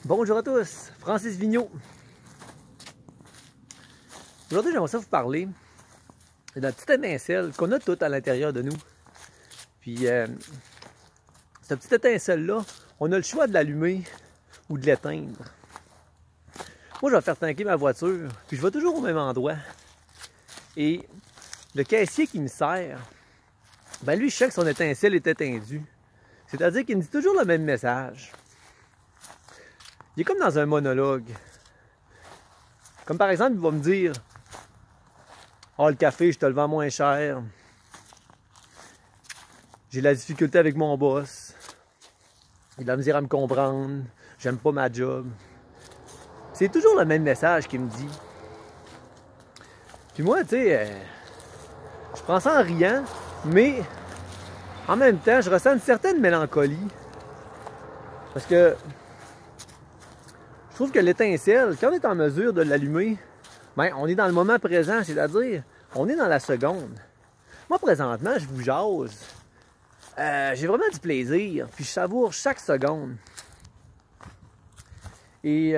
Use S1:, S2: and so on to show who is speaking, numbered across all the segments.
S1: Bonjour à tous, Francis Vigneault. Aujourd'hui, j'aimerais ça vous parler de la petite étincelle qu'on a toutes à l'intérieur de nous. Puis, cette petite étincelle-là, on a le choix de l'allumer ou de l'éteindre. Moi, je vais faire tanker ma voiture, puis je vais toujours au même endroit. Et le caissier qui me sert, ben lui, je sais que son étincelle est éteindue. C'est-à-dire qu'il me dit toujours le même message. Il est comme dans un monologue. Comme par exemple, il va me dire « Ah, le café, je te le vends moins cher. J'ai de la difficulté avec mon boss. Il a de la misère à me comprendre. J'aime pas ma job. » C'est toujours le même message qu'il me dit. Puis moi, tu sais, je prends ça en riant, mais en même temps, je ressens une certaine mélancolie. Parce que je trouve que l'étincelle, quand on est en mesure de l'allumer, ben, on est dans le moment présent, c'est-à-dire, on est dans la seconde. Moi, présentement, je vous jase. J'ai vraiment du plaisir, puis je savoure chaque seconde. Et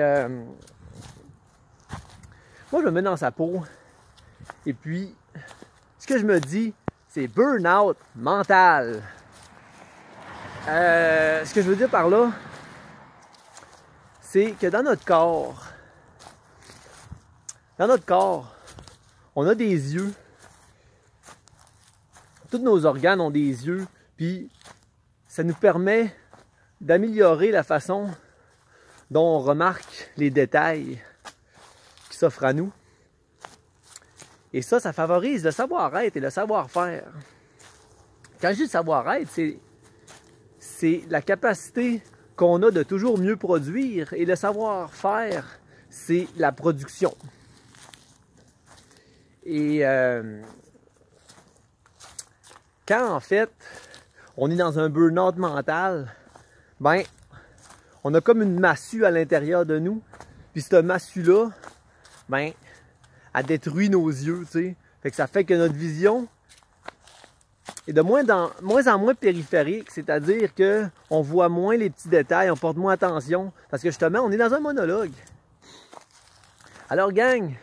S1: moi, je me mets dans sa peau. Et puis, ce que je me dis, c'est burn-out mental. Ce que je veux dire par là, c'est que dans notre corps, on a des yeux. Tous nos organes ont des yeux, puis ça nous permet d'améliorer la façon dont on remarque les détails qui s'offrent à nous. Et ça favorise le savoir-être et le savoir-faire. Quand je dis savoir-être, c'est la capacité qu'on a de toujours mieux produire, et le savoir-faire, c'est la production. Et quand en fait on est dans un burn-out mental, ben on a comme une massue à l'intérieur de nous, puis cette massue-là, ben elle détruit nos yeux, tu sais. Fait que ça fait que notre vision est de moins en moins périphérique, c'est-à-dire qu'on voit moins les petits détails, on porte moins attention, parce que justement, on est dans un monologue. Alors gang,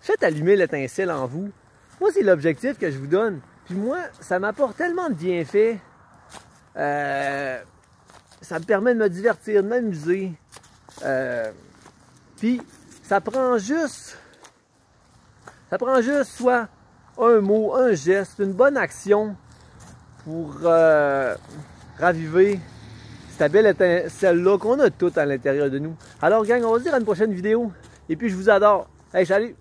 S1: faites allumer l'étincelle en vous. Moi, c'est l'objectif que je vous donne. Puis moi, ça m'apporte tellement de bienfaits. Ça me permet de me divertir, de m'amuser. Puis ça prend juste soit un mot, un geste, une bonne action pour raviver cette belle étincelle-là qu'on a toutes à l'intérieur de nous. Alors gang, on va se dire à une prochaine vidéo. Et puis je vous adore. Hey, salut!